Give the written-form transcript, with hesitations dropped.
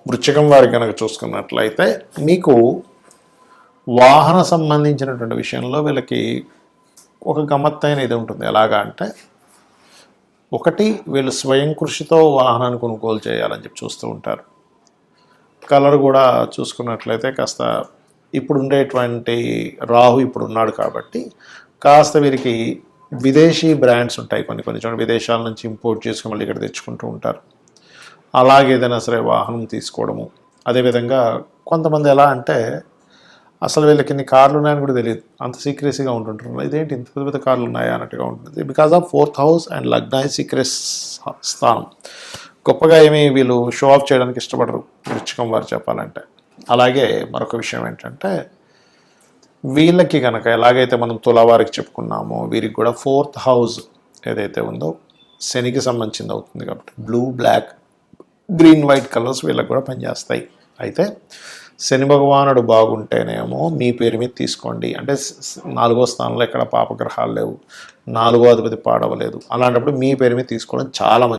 వృశ్చికం వారికి కనుక చూసుకున్నట్లయితే మీకు వాహన సంబంధించినటువంటి విషయంలో వీళ్ళకి ఒక గమ్మత్తైన ఇది ఉంటుంది. ఎలాగా అంటే, ఒకటి వీళ్ళు స్వయం కృషితో వాహనాన్ని కొనుగోలు చేయాలని చెప్పి చూస్తూ ఉంటారు. కలర్ కూడా చూసుకున్నట్లయితే కాస్త ఇప్పుడు ఉండేటువంటి రాహు ఇప్పుడు ఉన్నాడు కాబట్టి కాస్త వీరికి విదేశీ బ్రాండ్స్ ఉంటాయి, కొన్ని చోట్ల విదేశాల నుంచి ఇంపోర్ట్ చేసుకుని మళ్ళీ ఇక్కడ తెచ్చుకుంటూ ఉంటారు. అలాగే ఏదైనా సరే వాహనం తీసుకోవడము. అదేవిధంగా కొంతమంది ఎలా అంటే అసలు వీళ్ళకి ఇన్ని కార్లు ఉన్నాయని కూడా తెలియదు, అంత సీక్రెసీగా ఉంటుంటారు. ఇదేంటి ఇంత పెద్ద పెద్ద కార్లు ఉన్నాయా అన్నట్టుగా ఉంటుంది. Because of 4th house and లగ్న సీక్రెస్ స్థానం. గొప్పగా ఏమీ వీళ్ళు షో ఆఫ్ చేయడానికి ఇష్టపడరు వృశ్చికం వారు చెప్పాలంటే. అలాగే మరొక విషయం ఏంటంటే, వీళ్ళకి కనుక ఎలాగైతే మనం తులావారికి చెప్పుకున్నామో వీరికి కూడా 4th హౌస్ ఏదైతే ఉందో శనికి సంబంధించింది అవుతుంది కాబట్టి blue, black, green, white colours వీళ్ళకి కూడా పనిచేస్తాయి. అయితే శని భగవానుడు బాగుంటేనేమో మీ పేరు మీద తీసుకోండి. అంటే 4వ స్థానంలో ఎక్కడ పాపగ్రహాలు లేవు, 4వ అధిపతి పాడవలేదు, అలాంటప్పుడు మీ పేరు మీద తీసుకోవడం చాలా మంచిది.